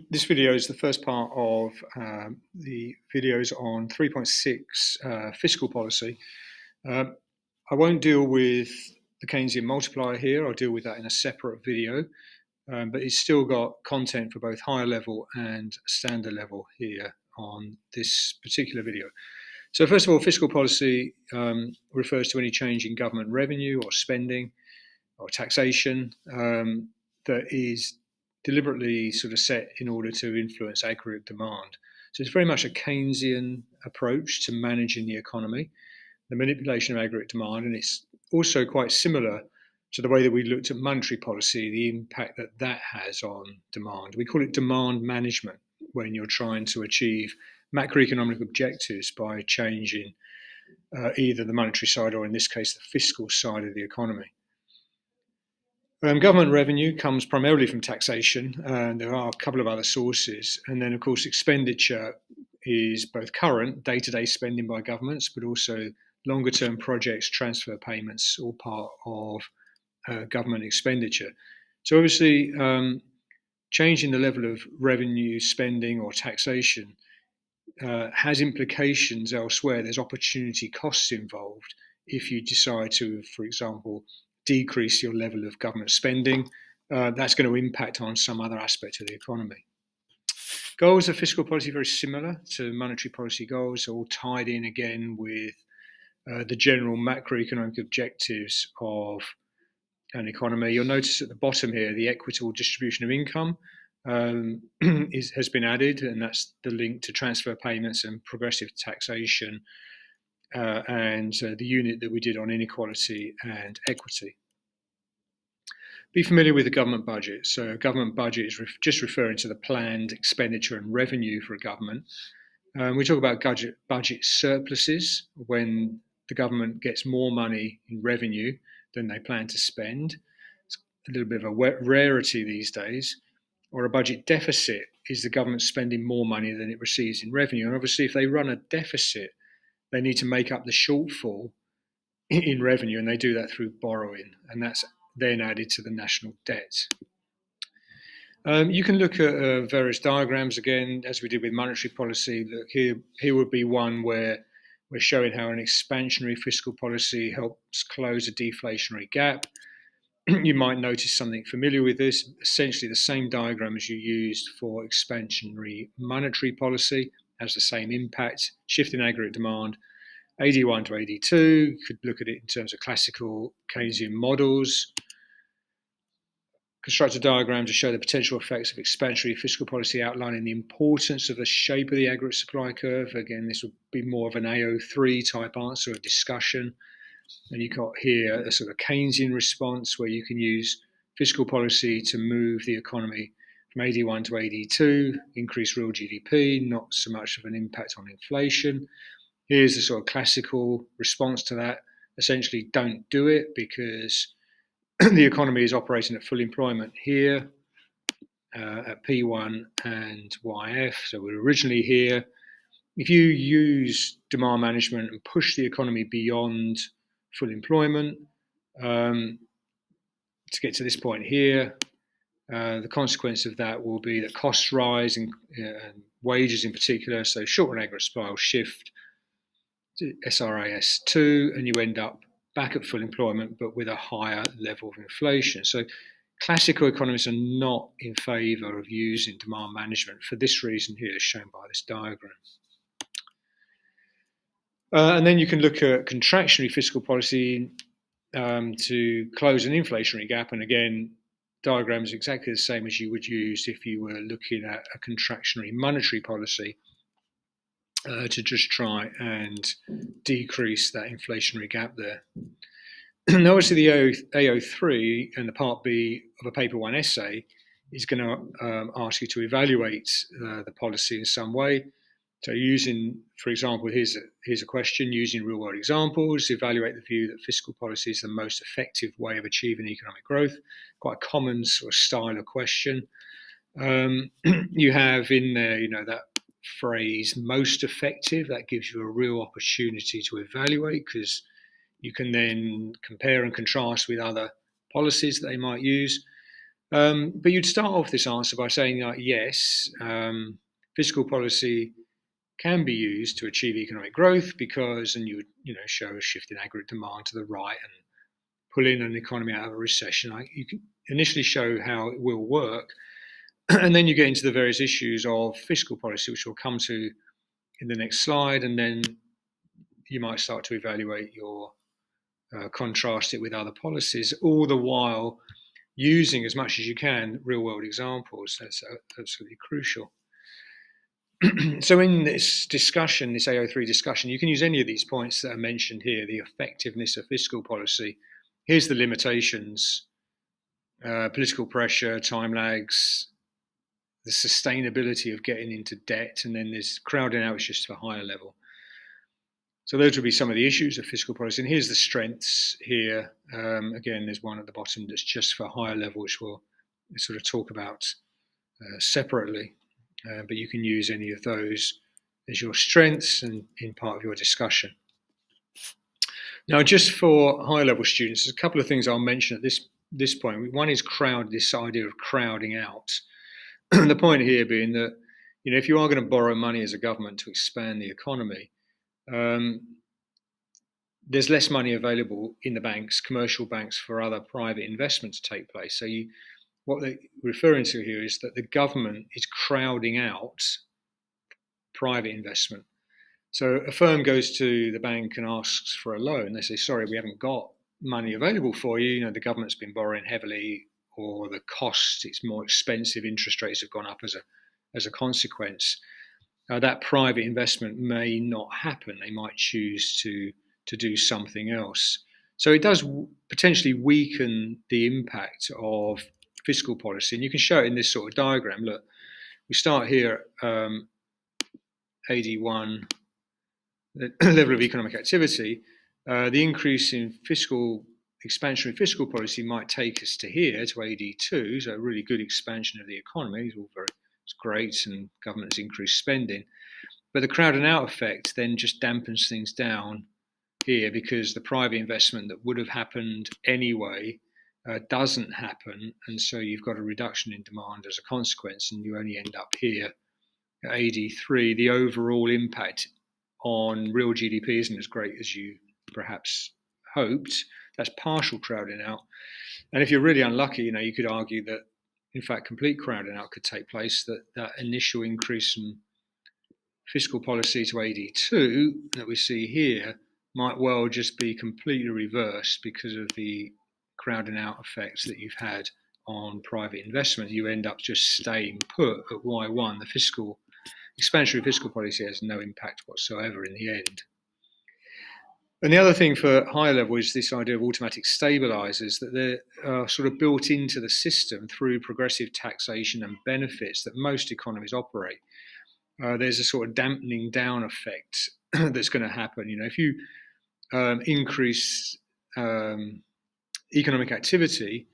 This video is the first part of the videos on 3.6 fiscal policy. I won't deal with the Keynesian multiplier here. I'll deal with that in a separate video, but it's still got content for both higher level and standard level here on this particular video. So first of all, fiscal policy refers to any change in government revenue or spending or taxation that is deliberately sort of set in order to influence aggregate demand. So it's very much a Keynesian approach to managing the economy, the manipulation of aggregate demand, and it's also quite similar to the way that we looked at monetary policy, the impact that that has on demand. We call it demand management when you're trying to achieve macroeconomic objectives by changing either the monetary side or, in this case, the fiscal side of the economy. Government revenue comes primarily from taxation, and there are a couple of other sources. And then, of course, expenditure is both current, day-to-day spending by governments, but also longer-term projects, transfer payments, all part of government expenditure. So obviously, changing the level of revenue, spending, or taxation has implications elsewhere. There's opportunity costs involved if you decide to, for example, decrease your level of government spending. That's going to impact on some other aspect of the economy. Goals of fiscal policy are very similar to monetary policy goals, all tied in again with the general macroeconomic objectives of an economy. You'll notice at the bottom here, the equitable distribution of income has been added, and that's the link to transfer payments and progressive taxation, and the unit that we did on inequality and equity. Be familiar with the government budget. So a government budget is just referring to the planned expenditure and revenue for a government. We talk about budget surpluses when the government gets more money in revenue than they plan to spend. It's a little bit of a rarity these days. Or a budget deficit is the government spending more money than it receives in revenue. And obviously, if they run a deficit, they need to make up the shortfall in revenue, and they do that through borrowing, and that's then added to the national debt. You can look at various diagrams again, as we did with monetary policy. Look, here would be one where we're showing how an expansionary fiscal policy helps close a deflationary gap. You might notice something familiar with this, essentially the same diagram as you used for expansionary monetary policy, has the same impact, shift in aggregate demand. AD1 to AD2, you could look at it in terms of classical Keynesian models. Construct a diagram to show the potential effects of expansionary fiscal policy, outlining the importance of the shape of the aggregate supply curve. Again, this would be more of an AO3 type answer, a discussion. And you've got here a sort of Keynesian response where you can use fiscal policy to move the economy from AD1 to AD2, increase real GDP, not so much of an impact on inflation. Here's the sort of classical response to that. Essentially, don't do it because the economy is operating at full employment here at P1 and YF. So we're originally here. If you use demand management and push the economy beyond full employment to get to this point here, the consequence of that will be that costs rise and wages in particular. So short-run aggregate supply will shift to SRAS2, and you end up back at full employment, but with a higher level of inflation. So classical economists are not in favour of using demand management for this reason here, as shown by this diagram. And then you can look at contractionary fiscal policy to close an inflationary gap. And again, diagram is exactly the same as you would use if you were looking at a contractionary monetary policy to just try and decrease that inflationary gap there. Now, obviously, the AO3 and the Part B of a Paper 1 essay is going to ask you to evaluate the policy in some way. So using, for example, here's a question, using real-world examples, evaluate the view that fiscal policy is the most effective way of achieving economic growth. Quite a common sort of style of question. You have in there, that phrase, most effective. That gives you a real opportunity to evaluate, because You can then compare and contrast with other policies that they might use. But you'd start off this answer by saying, yes, fiscal policy can be used to achieve economic growth because, and you would show a shift in aggregate demand to the right and pull in an economy out of a recession. You can initially show how it will work, and then you get into the various issues of fiscal policy, which we'll come to in the next slide, and then you might start to evaluate your contrast it with other policies, all the while using as much as you can real-world examples. That's absolutely crucial. So in this discussion, this AO3 discussion, you can use any of these points that are mentioned here, the effectiveness of fiscal policy. Here's the limitations, political pressure, time lags, the sustainability of getting into debt, and then there's crowding out, which is just for higher level. So those would be some of the issues of fiscal policy. And here's the strengths here. Again, there's one at the bottom that's just for higher level, which we'll sort of talk about separately. But you can use any of those as your strengths and in part of your discussion. Now, just for higher level students, there's a couple of things I'll mention at this point. One is this idea of crowding out. The point here being that, if you are going to borrow money as a government to expand the economy, there's less money available in the banks, commercial banks, for other private investment to take place. So what they're referring to here is that the government is crowding out private investment. So a firm goes to the bank and asks for a loan. They say, sorry, we haven't got money available for you. The government's been borrowing heavily, or the cost, it's more expensive, interest rates have gone up as a consequence. That private investment may not happen. They might choose to do something else. So it does potentially weaken the impact of fiscal policy. And you can show it in this sort of diagram. Look, we start here at AD1, the level of economic activity. The increase in expansionary fiscal policy might take us to here, to AD2, so a really good expansion of the economy. It's great, and government has increased spending. But the crowding out effect then just dampens things down here, because the private investment that would have happened anyway doesn't happen, and so you've got a reduction in demand as a consequence, and you only end up here at AD3. The overall impact on real GDP isn't as great as you perhaps hoped. That's partial crowding out. And if you're really unlucky, you could argue that, in fact, complete crowding out could take place, that initial increase in fiscal policy to AD2 that we see here might well just be completely reversed because of the crowding out effects that you've had on private investment. You end up just staying put at Y1. The expansionary fiscal policy has no impact whatsoever in the end. And the other thing for higher level is this idea of automatic stabilizers, that they're sort of built into the system through progressive taxation and benefits that most economies operate. There's a sort of dampening down effect that's going to happen. If you increase economic activity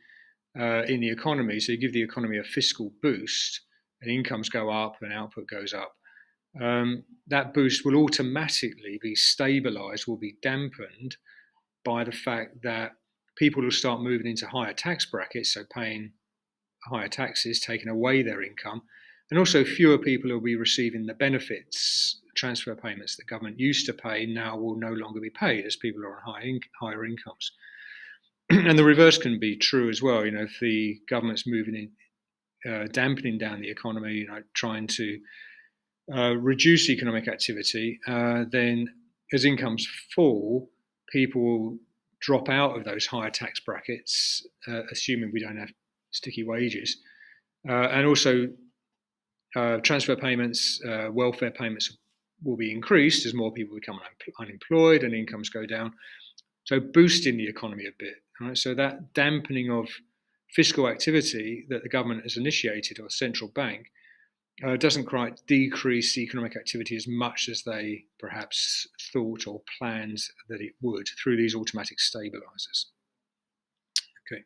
in the economy, so you give the economy a fiscal boost, and incomes go up and output goes up, that boost will automatically be stabilized, will be dampened by the fact that people will start moving into higher tax brackets, so paying higher taxes, taking away their income, and also fewer people will be receiving the benefits, transfer payments that government used to pay now will no longer be paid as people are on higher incomes. And the reverse can be true as well. If the government's moving in, dampening down the economy, trying to reduce economic activity, then as incomes fall, people will drop out of those higher tax brackets, assuming we don't have sticky wages. And also transfer payments, welfare payments will be increased as more people become unemployed and incomes go down. So boosting the economy a bit. Right? So that dampening of fiscal activity that the government has initiated, or central bank, doesn't quite decrease economic activity as much as they perhaps thought or planned that it would through these automatic stabilizers. Okay.